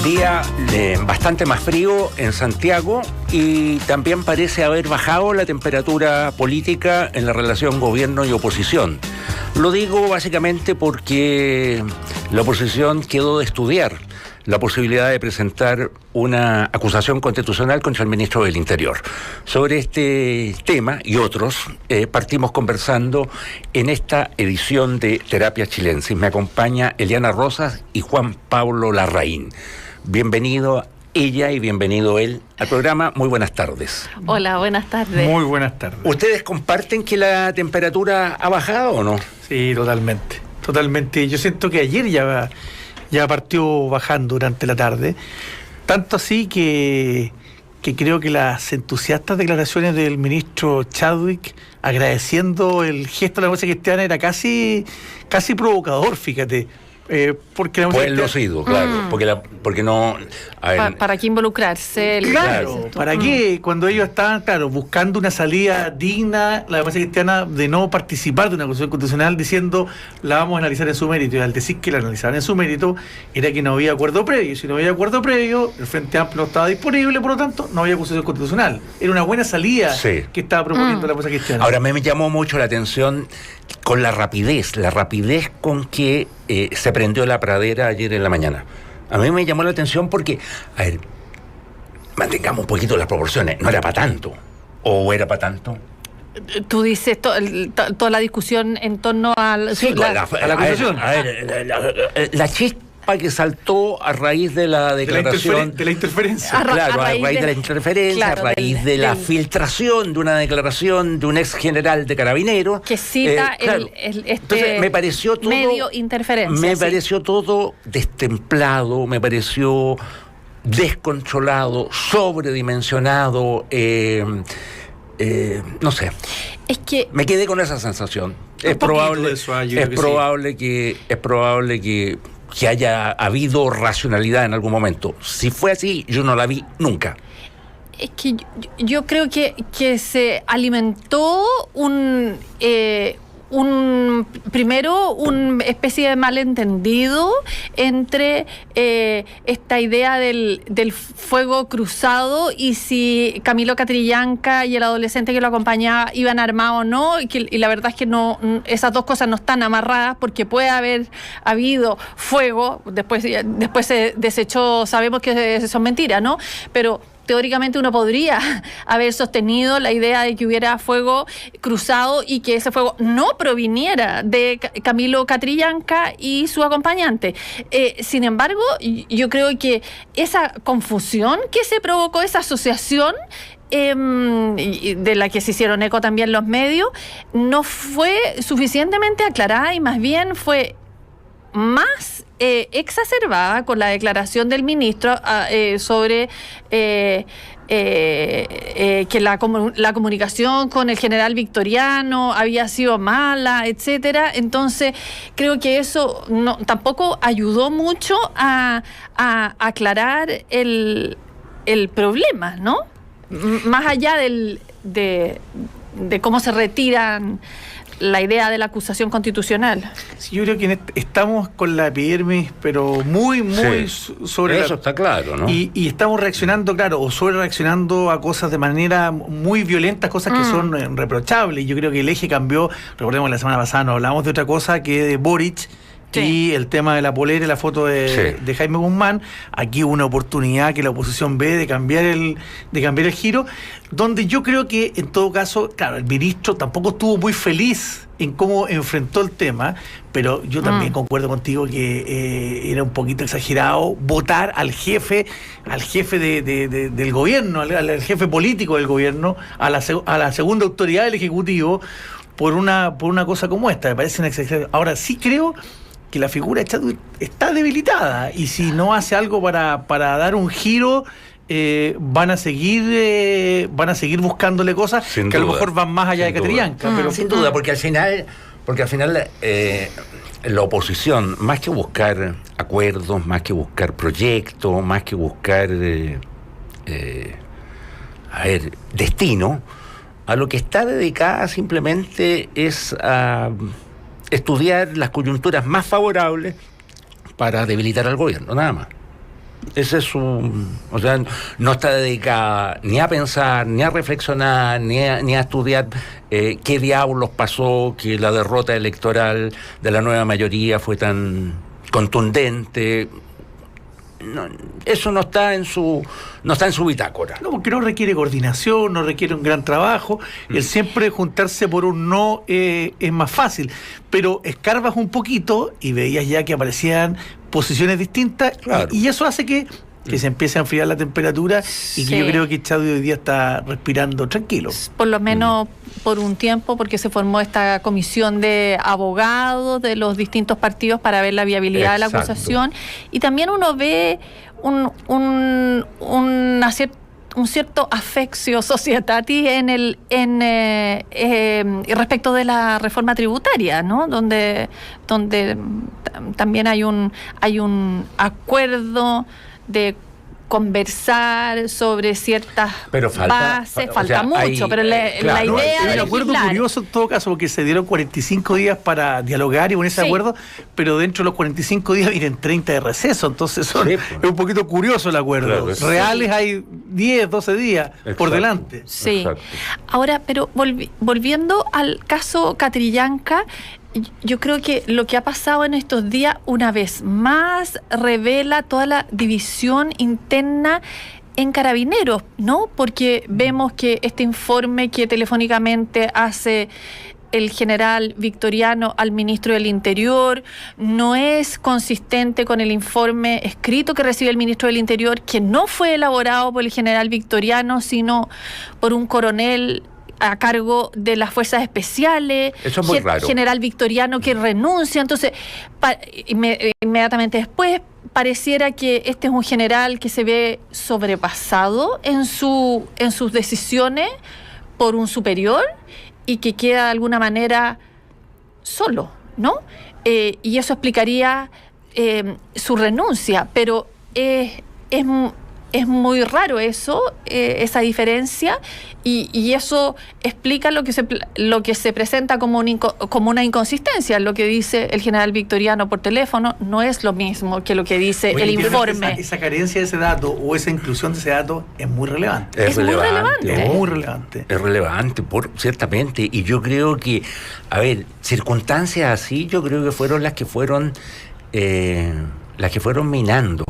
Día bastante más frío en Santiago y también parece haber bajado la temperatura política en la relación gobierno y oposición. Lo digo básicamente porque la oposición quedó de estudiar la posibilidad de presentar una acusación constitucional contra el ministro del Interior. Sobre este tema y otros partimos conversando en esta edición de Terapia Chilensis. Me acompaña Eliana Rosas y Juan Pablo Larraín. Bienvenido ella y bienvenido él al programa. Muy buenas tardes. Hola, buenas tardes. Muy buenas tardes. ¿Ustedes comparten que la temperatura ha bajado o no? Sí, totalmente. Totalmente. Yo siento que ayer ya partió bajando durante la tarde. Tanto así que creo que las entusiastas declaraciones del ministro Chadwick agradeciendo el gesto de la democracia cristiana era casi provocador, fíjate. Porque la pues lo ha sido, claro, porque no... ¿Para qué involucrarse? Claro, ¿para qué? Cuando ellos estaban, buscando una salida digna, la democracia cristiana, de no participar de una acusación constitucional, diciendo, la vamos a analizar en su mérito, y al decir que la analizaban en su mérito, era que no había acuerdo previo. Si no había acuerdo previo, el Frente Amplio no estaba disponible, por lo tanto, no había acusación constitucional. Era una buena salida que estaba proponiendo la democracia cristiana. Ahora, me llamó mucho la atención con la rapidez con que se prendió la pradera ayer en la mañana. A mí me llamó la atención porque, a ver, mantengamos un poquito las proporciones. No era para tanto. ¿O era para tanto? Tú dices toda la discusión en torno a la acusación. La chispa que saltó a raíz de la declaración... De la interferencia. A raíz de la interferencia, a raíz de la filtración de una declaración de un ex general de Carabineros. Que cita Entonces, me pareció todo... medio interferencia. Me pareció todo destemplado, me pareció descontrolado, sobredimensionado, no sé. Es que... me quedé con esa sensación. Es probable que haya habido racionalidad en algún momento. Si fue así, yo no la vi nunca. Es que yo creo que se alimentó primero una especie de malentendido entre esta idea del fuego cruzado y si Camilo Catrillanca y el adolescente que lo acompañaba iban armados o no, y la verdad es que no, esas dos cosas no están amarradas, porque puede haber habido fuego, después se desechó, sabemos que son mentiras, ¿no? Pero teóricamente uno podría haber sostenido la idea de que hubiera fuego cruzado y que ese fuego no proviniera de Camilo Catrillanca y su acompañante. Sin embargo, yo creo que esa confusión que se provocó, esa asociación de la que se hicieron eco también los medios, no fue suficientemente aclarada y más bien fue más exacerbada con la declaración del ministro sobre que la comunicación con el general Victoriano había sido mala, etcétera. Entonces creo que eso tampoco ayudó mucho a aclarar el problema, ¿no? Más allá de cómo se retiran la idea de la acusación constitucional. Sí, yo creo que estamos con la epidermis, pero muy sobre... Eso está claro, ¿no? Y estamos reaccionando, o sobre reaccionando a cosas de manera muy violenta, cosas que son reprochables. Yo creo que el eje cambió. Recordemos, la semana pasada nos hablamos de otra cosa, que de Boric. Sí. Y el tema de la polera y la foto de Jaime Guzmán. Aquí hubo una oportunidad que la oposición ve de cambiar el giro, donde yo creo que en todo caso, el ministro tampoco estuvo muy feliz en cómo enfrentó el tema, pero yo también concuerdo contigo que era un poquito exagerado votar al jefe del gobierno, al jefe político del gobierno, a la segunda autoridad del Ejecutivo, por una cosa como esta. Me parece una exageración. Ahora sí creo que la figura de Chadwick está debilitada, y si no hace algo para dar un giro, van a seguir buscándole cosas sin que duda, a lo mejor van más allá de Catrillanca. Pero sin duda, porque al final la oposición, más que buscar acuerdos, más que buscar proyectos, más que buscar destino, a lo que está dedicada simplemente es a estudiar las coyunturas más favorables para debilitar al gobierno, nada más. Ese es o sea, no está dedicada ni a pensar, ni a reflexionar, ni a estudiar qué diablos pasó, que la derrota electoral de la nueva mayoría fue tan contundente. No, eso no está en su bitácora. No, porque no requiere coordinación, no requiere un gran trabajo. El siempre juntarse por un no es más fácil. Pero escarbas un poquito y veías ya que aparecían posiciones distintas. Claro. Y eso hace que se empiece a enfriar la temperatura y que yo creo que Chadwi hoy día está respirando tranquilo. Por lo menos por un tiempo, porque se formó esta comisión de abogados de los distintos partidos para ver la viabilidad de la acusación. Y también uno ve un cierto affectio societatis respecto de la reforma tributaria, ¿no? Donde también hay un acuerdo de conversar sobre ciertas bases, falta mucho, pero la idea es un acuerdo curioso en todo caso, porque se dieron 45 días para dialogar y ponerse de acuerdo, pero dentro de los 45 días vienen 30 de receso, entonces es un poquito curioso el acuerdo. Claro, reales hay 10, 12 días por delante. Sí. Exacto. Ahora, pero volviendo al caso Catrillanca, yo creo que lo que ha pasado en estos días, una vez más, revela toda la división interna en Carabineros, ¿no? Porque vemos que este informe que telefónicamente hace el general Victoriano al ministro del Interior no es consistente con el informe escrito que recibe el ministro del Interior, que no fue elaborado por el general Victoriano, sino por un coronel a cargo de las fuerzas especiales. Eso es muy raro. General Victoriano que renuncia. Entonces, inmediatamente después, pareciera que este es un general que se ve sobrepasado en sus decisiones por un superior y que queda de alguna manera solo, ¿no? Y eso explicaría su renuncia, pero es muy raro eso, esa diferencia, y eso explica lo que se presenta como una inconsistencia. Lo que dice el general Victoriano por teléfono no es lo mismo que lo que dice el informe. Esa carencia de ese dato o esa inclusión de ese dato es muy relevante. Es relevante. Muy relevante. Es relevante, ciertamente. Y yo creo que, circunstancias así, yo creo que fueron las que fueron minando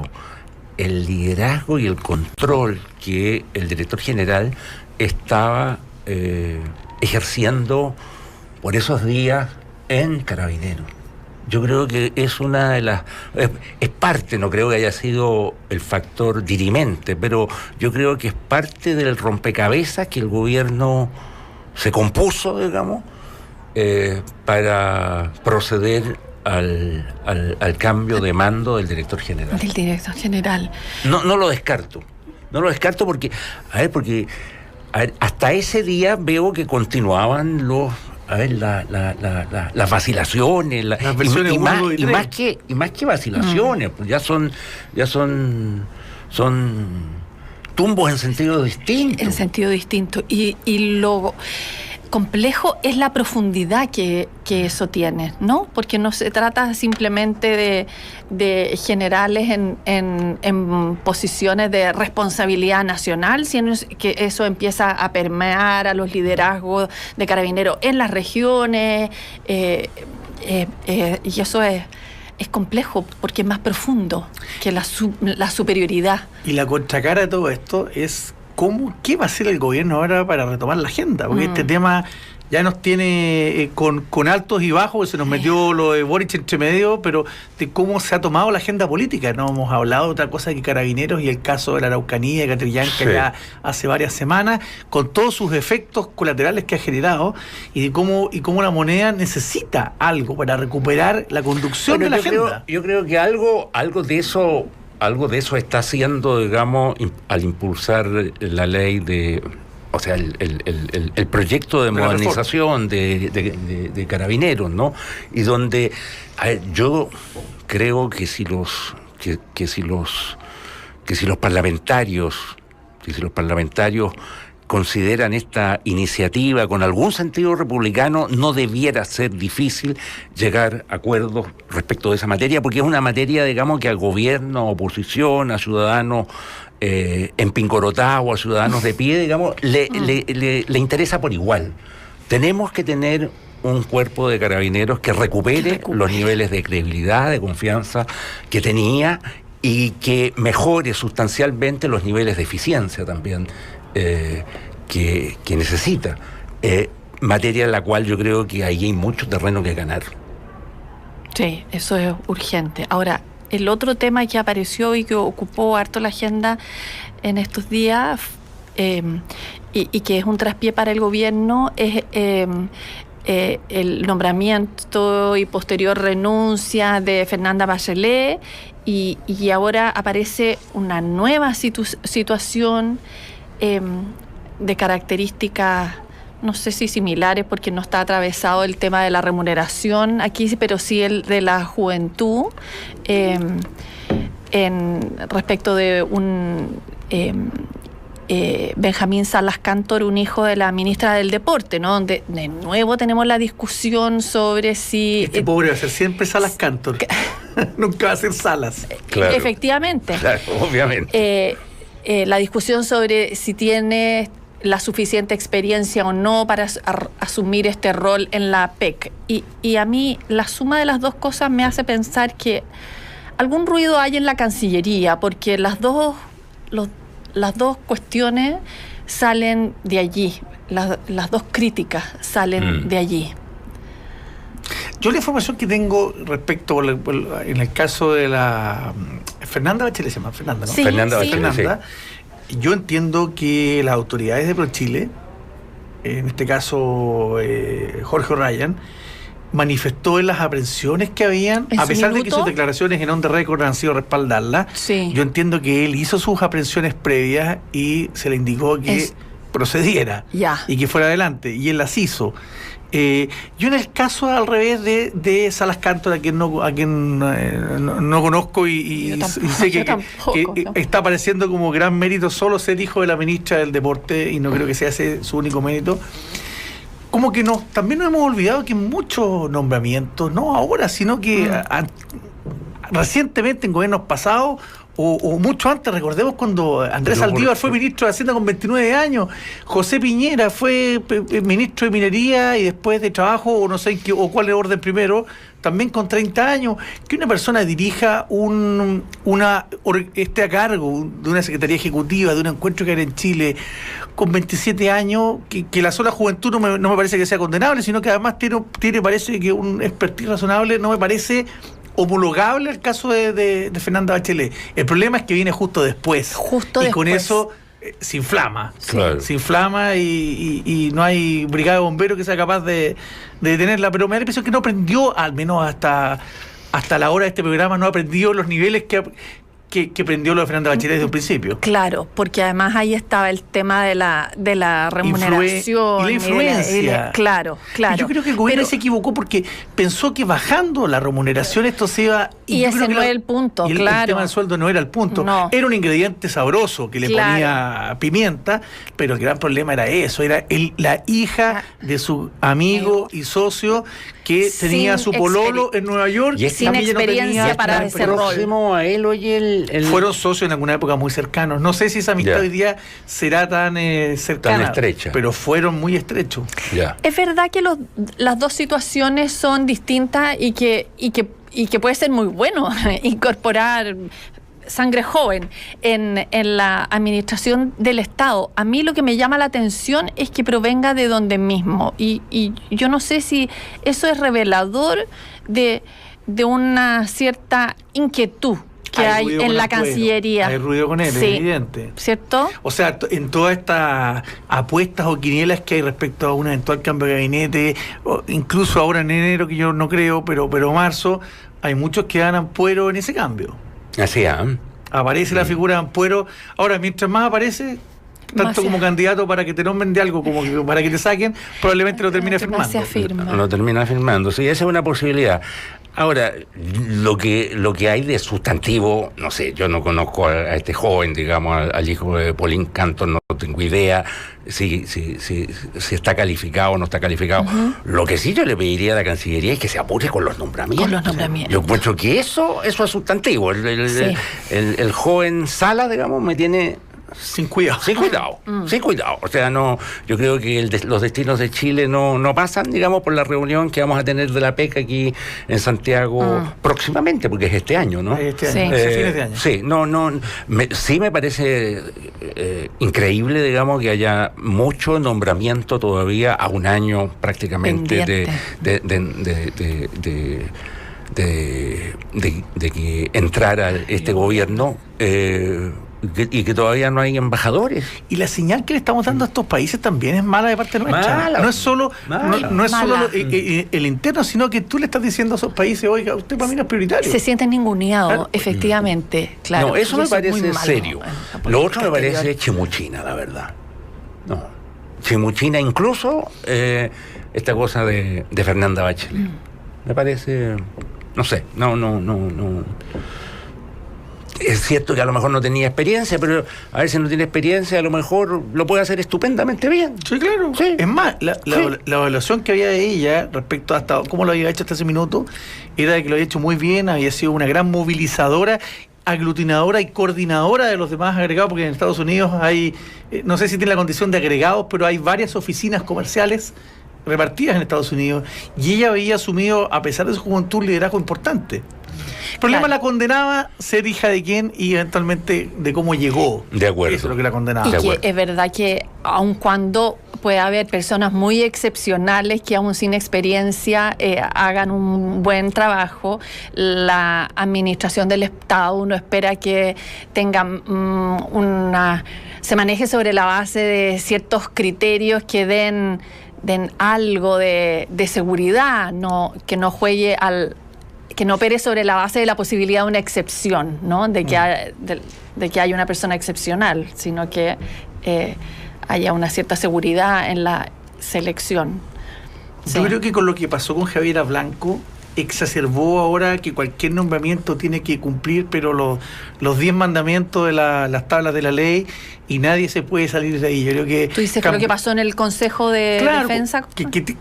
el liderazgo y el control que el director general estaba ejerciendo por esos días en Carabineros. Yo creo que es una de las... Es parte, no creo que haya sido el factor dirimente, pero yo creo que es parte del rompecabezas que el gobierno se compuso, digamos, para proceder al cambio de mando del director general. Del director general. No lo descarto. No lo descarto porque hasta ese día veo que continuaban las vacilaciones, las versiones y más que vacilaciones, pues ya son tumbos en sentido distinto. En sentido distinto. Y lo complejo es la profundidad que eso tiene, ¿no? Porque no se trata simplemente de generales en posiciones de responsabilidad nacional, sino que eso empieza a permear a los liderazgos de Carabineros en las regiones, y eso es complejo porque es más profundo que la superioridad. Y la contracara de todo esto es ¿qué va a hacer el gobierno ahora para retomar la agenda? Porque este tema ya nos tiene con altos y bajos, se nos metió lo de Boric entre medio, pero de cómo se ha tomado la agenda política. No hemos hablado de otra cosa que Carabineros y el caso de la Araucanía de Catrillanca ya hace varias semanas, con todos sus efectos colaterales que ha generado y cómo la moneda necesita algo para recuperar la conducción de la agenda. Yo creo que algo de eso está haciendo, digamos, al impulsar la ley o sea, el proyecto de modernización de Carabineros, ¿no? Y donde yo creo que si los parlamentarios consideran esta iniciativa con algún sentido republicano, no debiera ser difícil llegar a acuerdos respecto de esa materia, porque es una materia, digamos, que al gobierno, a oposición, a ciudadanos empingorotados, a ciudadanos de pie, digamos, le interesa por igual. Tenemos que tener un cuerpo de carabineros que recupere los niveles de credibilidad, de confianza que tenía y que mejore sustancialmente los niveles de eficiencia también que necesita. Materia en la cual yo creo que ahí hay mucho terreno que ganar. Sí, eso es urgente. Ahora, el otro tema que apareció y que ocupó harto la agenda en estos días y que es un traspié para el gobierno es el nombramiento y posterior renuncia de Fernanda Bachelet y ahora aparece una nueva situación de características, no sé si similares, porque no está atravesado el tema de la remuneración aquí, pero sí el de la juventud, respecto de un Benjamín Salas Cantor, un hijo de la ministra del Deporte, ¿no? Donde de nuevo tenemos la discusión sobre si... Este pobre va a ser siempre Salas Cantor. Nunca va a ser Salas. Claro. Efectivamente. Claro, obviamente. La discusión sobre si tiene la suficiente experiencia o no para asumir este rol en la PEC. Y a mí la suma de las dos cosas me hace pensar que algún ruido hay en la Cancillería, porque las dos cuestiones salen de allí, las dos críticas salen de allí. Yo la información que tengo respecto, en el caso de la Fernanda Bachelet, se llama Fernanda, ¿no? Sí, Fernanda Bachelet, Fernanda, yo entiendo que las autoridades de ProChile, en este caso Jorge O'Ryan, manifestó en las aprehensiones que habían, a pesar de que sus declaraciones en on the record han sido respaldarlas, yo entiendo que él hizo sus aprehensiones previas y se le indicó que procediera y que fuera adelante, y él las hizo. Yo en el caso al revés de Salas Cantor, a quien no conozco y sé que está apareciendo como gran mérito solo ser hijo de la ministra del Deporte, y no creo que sea ese su único mérito. Como que también nos hemos olvidado que muchos nombramientos, no ahora, sino que recientemente en gobiernos pasados o mucho antes, recordemos cuando Andrés Saldívar fue ministro de Hacienda con 29 años, José Piñera fue ministro de Minería y después de Trabajo, o no sé o cuál es el orden primero, también con 30 años, que una persona dirija esté a cargo de una secretaría ejecutiva, de un encuentro que era en Chile, con 27 años, que la sola juventud no me parece que sea condenable, sino que además tiene parece que un expertise razonable, no me parece homologable al caso de Fernanda Bachelet. El problema es que viene justo después. Con eso se inflama. Claro. Se inflama y no hay brigada de bomberos que sea capaz de detenerla. Pero me da la impresión que no aprendió, al menos hasta la hora de este programa, no aprendió los niveles que prendió lo de Fernanda Bachelet desde un principio. Claro, porque además ahí estaba el tema de la remuneración. Y la influencia. Claro. Y yo creo que el gobierno se equivocó porque pensó que bajando la remuneración esto se iba... Y ese no es el punto, el tema del sueldo no era el punto. No. Era un ingrediente sabroso que le ponía pimienta, pero el gran problema era eso, era la hija de su amigo y socio que tenía su pololo en Nueva York y sin experiencia para ese rol. A él, oye, fueron socios en alguna época muy cercanos. No sé si esa amistad hoy día será tan cercana, tan estrecha, pero fueron muy estrechos. Es verdad que las dos situaciones son distintas y que puede ser muy bueno incorporar sangre joven en la administración del Estado. A mí lo que me llama la atención es que provenga de donde mismo, y yo no sé si eso es revelador de una cierta inquietud que hay en la Cancillería. Hay ruido con él, es evidente. ¿Cierto? O sea, en todas estas apuestas o quinielas que hay respecto a un eventual cambio de gabinete, incluso ahora en enero, que yo no creo, pero marzo, hay muchos que dan Ampuero en ese cambio. Así, aparece la figura de Ampuero. Ahora, mientras más aparece, tanto como candidato para que te nombren de algo como que para que te saquen, probablemente lo termine firmando. Lo termina firmando, sí, esa es una posibilidad. Ahora, lo que hay de sustantivo, no sé, yo no conozco a este joven, digamos, al hijo de Pauline Cantor, no tengo idea si está calificado o no está calificado. Lo que sí yo le pediría a la Cancillería es que se apure con los nombramientos. Yo encuentro que eso es sustantivo. El joven Sala, digamos, me tiene... Sin cuidado. Sin cuidado. O sea, no, yo creo que los destinos de Chile no pasan, digamos, por la reunión que vamos a tener de la PEC aquí en Santiago próximamente, porque es este año, ¿no? Este año, fines de año. Sí, sí me parece increíble, digamos, que haya mucho nombramiento todavía a un año prácticamente de que entrara este gobierno. Y que todavía no hay embajadores. Y la señal que le estamos dando a estos países también es mala de parte nuestra. No es solo el interno, sino que tú le estás diciendo a esos países, oiga, usted para mí no es prioritario. Se sienten ninguneados, efectivamente. Claro. No, eso me parece serio. Lo otro me parece chimuchina, la verdad. No, chimuchina incluso esta cosa de Fernanda Bachelet. Me parece, no sé, no. Es cierto que a lo mejor no tenía experiencia, pero a ver, si no tiene experiencia, a lo mejor lo puede hacer estupendamente bien. Sí, claro. Sí. Es más, la evaluación que había de ella respecto a hasta cómo lo había hecho hasta ese minuto, era de que lo había hecho muy bien, había sido una gran movilizadora, aglutinadora y coordinadora de los demás agregados, porque en Estados Unidos hay, no sé si tiene la condición de agregados, pero hay varias oficinas comerciales repartidas en Estados Unidos, y ella había asumido, a pesar de su juventud, un liderazgo importante. El problema la condenaba ser hija de quién y eventualmente de cómo llegó. De acuerdo. Eso es lo que la condenaba. Y que es verdad que aun cuando puede haber personas muy excepcionales que aún sin experiencia hagan un buen trabajo, la administración del Estado uno espera que tenga se maneje sobre la base de ciertos criterios que den algo de seguridad, que no juegue que no opere sobre la base de la posibilidad de una excepción, ¿no? De que haya una persona excepcional, sino que haya una cierta seguridad en la selección. Yo creo que con lo que pasó con Javiera Blanco exacerbó ahora que cualquier nombramiento tiene que cumplir, pero los 10 mandamientos de las tablas de la ley, y nadie se puede salir de ahí. Yo creo que tú dices que lo que pasó en el Consejo de Defensa,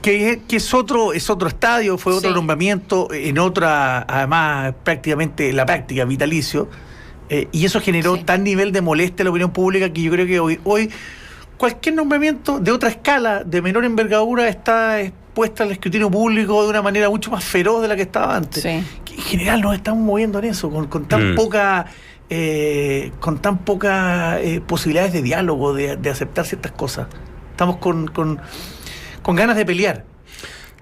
que es otro estadio, fue otro nombramiento en otra, además prácticamente la práctica vitalicio, y eso generó tal nivel de molestia en la opinión pública que yo creo que hoy cualquier nombramiento de otra escala, de menor envergadura, está expuesta al escrutinio público de una manera mucho más feroz de la que estaba antes. Que en general nos estamos moviendo en eso, con tan poca posibilidades de diálogo, de aceptar ciertas cosas. Estamos con ganas de pelear.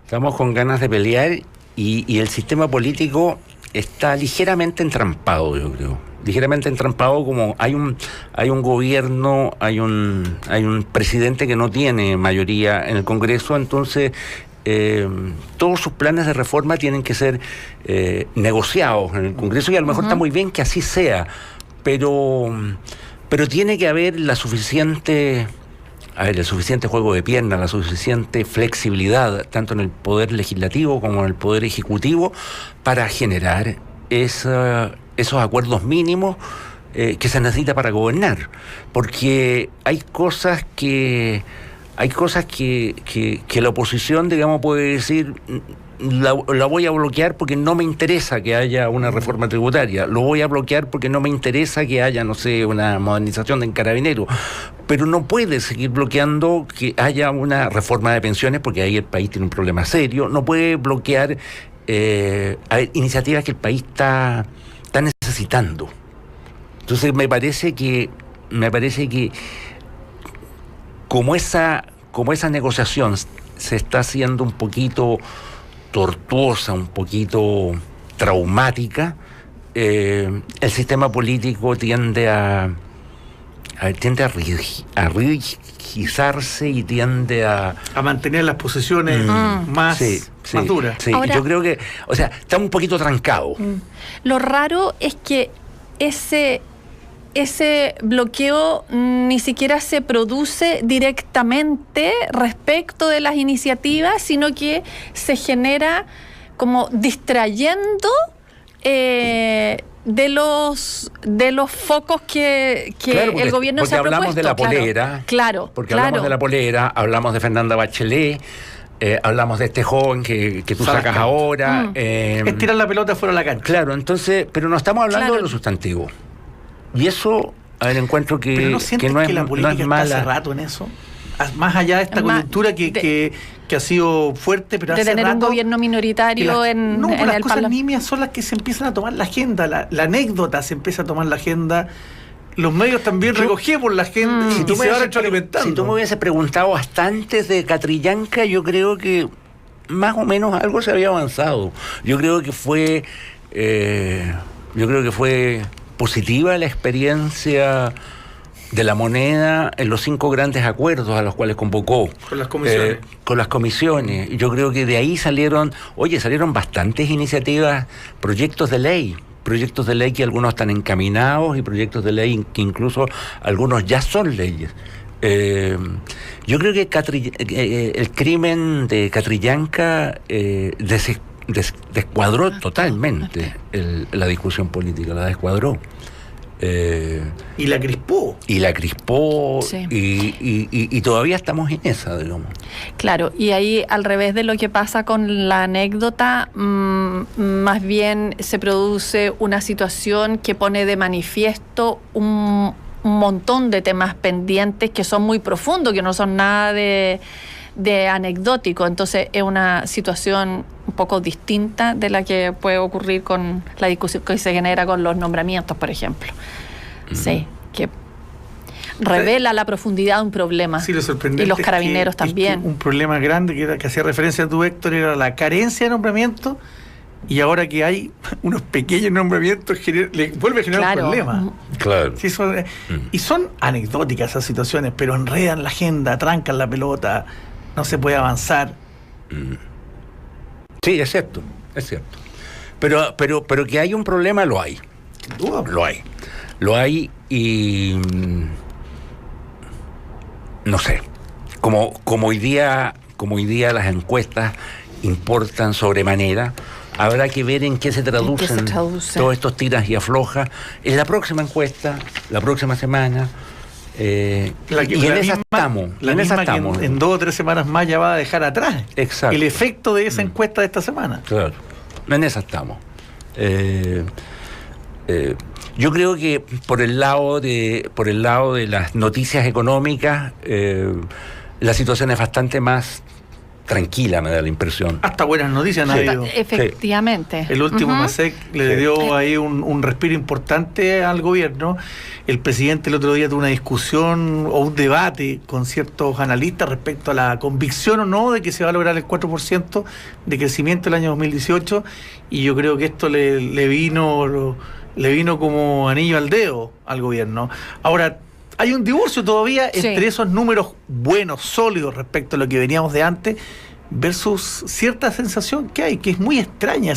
Estamos con ganas de pelear y el sistema político está ligeramente entrampado, yo creo. Ligeramente entrampado, como hay un gobierno, hay un presidente que no tiene mayoría en el Congreso, entonces todos sus planes de reforma tienen que ser negociados en el Congreso, y a lo mejor está muy bien que así sea, pero tiene que haber el suficiente juego de piernas, la suficiente flexibilidad, tanto en el poder legislativo como en el poder ejecutivo, para generar esos acuerdos mínimos que se necesita para gobernar, porque hay cosas que la oposición, digamos, puede decir: la voy a bloquear porque no me interesa que haya una reforma tributaria, lo voy a bloquear porque no me interesa que haya, no sé, una modernización de Carabineros, pero no puede seguir bloqueando que haya una reforma de pensiones, porque ahí el país tiene un problema serio. No puede bloquear iniciativas que el país está necesitando. Entonces me parece que como esa negociación se está haciendo un poquito tortuosa, un poquito traumática, el sistema político tiende a rigidizarse y tiende a mantener las posiciones más duras. Sí. Ahora, yo creo que, está un poquito trancado. Lo raro es que ese bloqueo ni siquiera se produce directamente respecto de las iniciativas, sino que se genera como distrayendo de los focos que claro, el gobierno se ha propuesto. Hablamos de la polera. Hablamos de la polera, hablamos de Fernanda Bachelet, hablamos de este joven que tú sacas ahora. Es tirar la pelota fuera de la cancha. Claro, entonces, pero no estamos hablando de lo sustantivo. Y eso, a ver, encuentro que ¿Pero no sientes que no que la política está mala. hace rato en eso? Más allá de esta coyuntura que ha sido fuerte, pero de hace tener rato, un gobierno minoritario en las el cosas Parlamento. nimias son las que se empiezan a tomar la agenda. La anécdota se empieza a tomar la agenda. Los medios también recogemos la agenda y se va retroalimentando. Si tú me hubieses preguntado hasta antes de Catrillanca, yo creo que más o menos algo se había avanzado. Yo creo que fue positiva la experiencia de la moneda en los 5 grandes acuerdos a los cuales convocó. Con las comisiones. Con las comisiones. Yo creo que de ahí salieron bastantes iniciativas, proyectos de ley que algunos están encaminados y proyectos de ley que incluso algunos ya son leyes. Yo creo que el crimen de Catrillanca descuadró totalmente la discusión política, la descuadró. Y la crispó. Sí. Y todavía estamos en esa, digamos. Claro, y ahí al revés de lo que pasa con la anécdota, más bien se produce una situación que pone de manifiesto un montón de temas pendientes que son muy profundos, que no son nada de anecdótico. Entonces es una situación un poco distinta de la que puede ocurrir con la discusión que se genera con los nombramientos, por ejemplo. Sí, que revela la profundidad de un problema. Sí, lo sorprendente y los carabineros también. Un problema grande que hacía referencia a tú, Héctor, era la carencia de nombramientos, y ahora que hay unos pequeños nombramientos le vuelve a generar un problema. Claro. Sí, y son anecdóticas esas situaciones, pero enredan la agenda, trancan la pelota, no se puede avanzar. Sí, es cierto. Pero que hay un problema, lo hay. Lo hay y no sé. Como hoy día las encuestas importan sobremanera, habrá que ver en qué se traducen todos estos tiras y aflojas en la próxima encuesta, la próxima semana. En esa estamos. En 2 o 3 semanas más ya va a dejar atrás. Exacto. El efecto de esa encuesta de esta semana. Claro, en esa estamos. Yo creo que por el lado de las noticias económicas, la situación es bastante más tranquila, me da la impresión. Hasta buenas noticias han habido. Efectivamente. El último MASEC le dio ahí un respiro importante al gobierno. El presidente el otro día tuvo una discusión o un debate con ciertos analistas respecto a la convicción o no de que se va a lograr el 4% de crecimiento el año 2018, y yo creo que esto le vino como anillo al dedo al gobierno. Ahora, hay un divorcio todavía entre esos números buenos, sólidos respecto a lo que veníamos de antes, versus cierta sensación que hay, que es muy extraña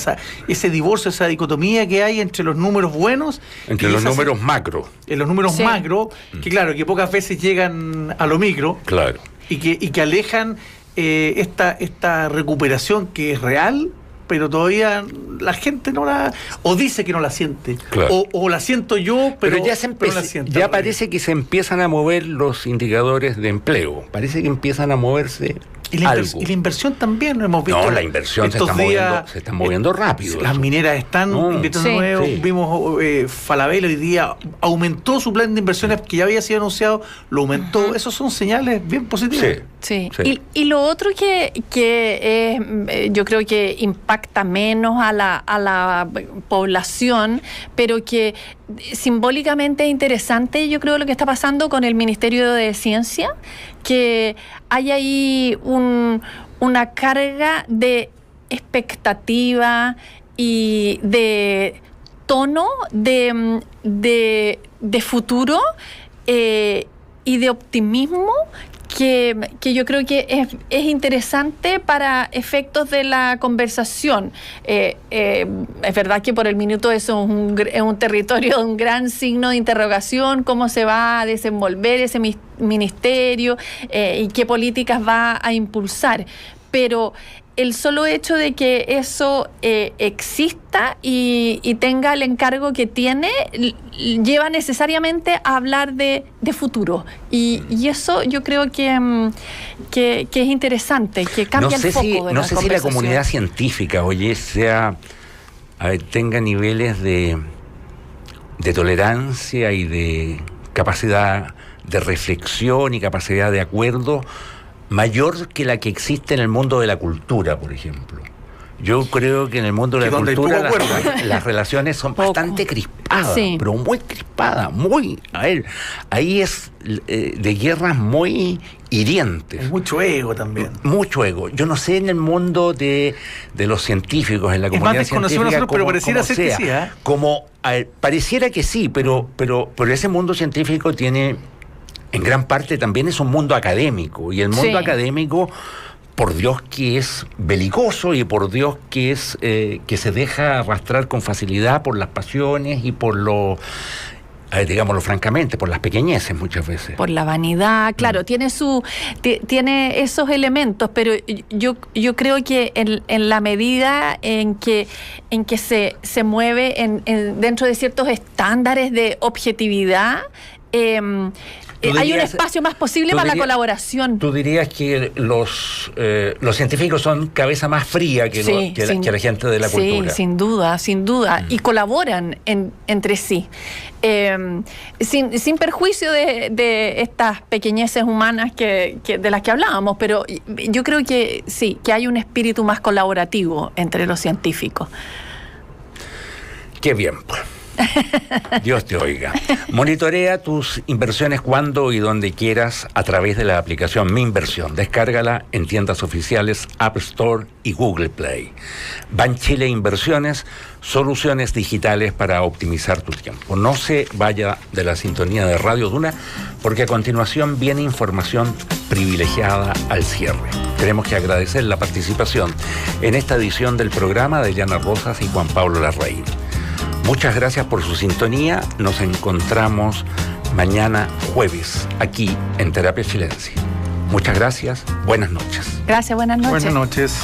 ese divorcio, esa dicotomía que hay entre los números buenos entre los números macro. En los números macro, que claro, que pocas veces llegan a lo micro. Claro. Y que alejan esta recuperación que es real, pero todavía la gente no la... o dice que no la siente. Claro. O la siento yo, pero ya no la siento. Ya parece que se empiezan a mover los indicadores de empleo. Parece que empiezan a moverse. Y la inversión también lo hemos visto. No, la inversión se está moviendo rápido. Las mineras están invirtiendo nuevo. Vimos Falabella hoy día aumentó su plan de inversiones que ya había sido anunciado, lo aumentó. Esos son señales bien positivas. Sí. Y lo otro que yo creo que impacta menos a la población, pero que simbólicamente es interesante, yo creo, lo que está pasando con el Ministerio de Ciencia, que hay ahí una carga de expectativa y de tono de futuro y de optimismo que yo creo que es interesante para efectos de la conversación. Es verdad que por el minuto eso es un territorio de un gran signo de interrogación, cómo se va a desenvolver ese ministerio y qué políticas va a impulsar. Pero el solo hecho de que eso exista y tenga el encargo que tiene, lleva necesariamente a hablar de futuro. Y eso yo creo que es interesante, que cambia el foco de la conversación. No sé si la comunidad científica, tenga niveles de tolerancia y de capacidad de reflexión y capacidad de acuerdo mayor que la que existe en el mundo de la cultura, por ejemplo. Yo creo que en el mundo de la cultura las relaciones son bastante crispadas, sí. Pero muy crispadas, ahí es de guerras muy hirientes. Es mucho ego también. Mucho ego. Yo no sé en el mundo de los científicos, en la comunidad científica, nosotros, pero pareciera ser que sí, pareciera que sí, pero ese mundo científico tiene... En gran parte también es un mundo académico, y el mundo académico, por Dios que es belicoso y por Dios que es que se deja arrastrar con facilidad por las pasiones y por digámoslo francamente, por las pequeñeces muchas veces. Por la vanidad, claro, tiene esos elementos, pero yo creo que en la medida en que se mueve dentro de ciertos estándares de objetividad, hay un espacio más posible para la colaboración. ¿Tú dirías que los científicos son cabeza más fría que la gente de la cultura? Sí, sin duda. Y colaboran entre sí. Sin perjuicio de estas pequeñeces humanas de las que hablábamos, pero yo creo que sí, que hay un espíritu más colaborativo entre los científicos. Qué bien, pues. Dios te oiga. Monitorea tus inversiones cuando y donde quieras a través de la aplicación Mi Inversión. Descárgala en tiendas oficiales App Store y Google Play. Banchile Inversiones, soluciones digitales para optimizar tu tiempo. No se vaya de la sintonía de Radio Duna, porque a continuación viene información privilegiada al cierre. Tenemos que agradecer la participación en esta edición del programa de Yana Rosas y Juan Pablo Larraín. Muchas gracias por su sintonía. Nos encontramos mañana jueves aquí en Terapia Chilensis. Muchas gracias. Buenas noches. Gracias, buenas noches. Buenas noches.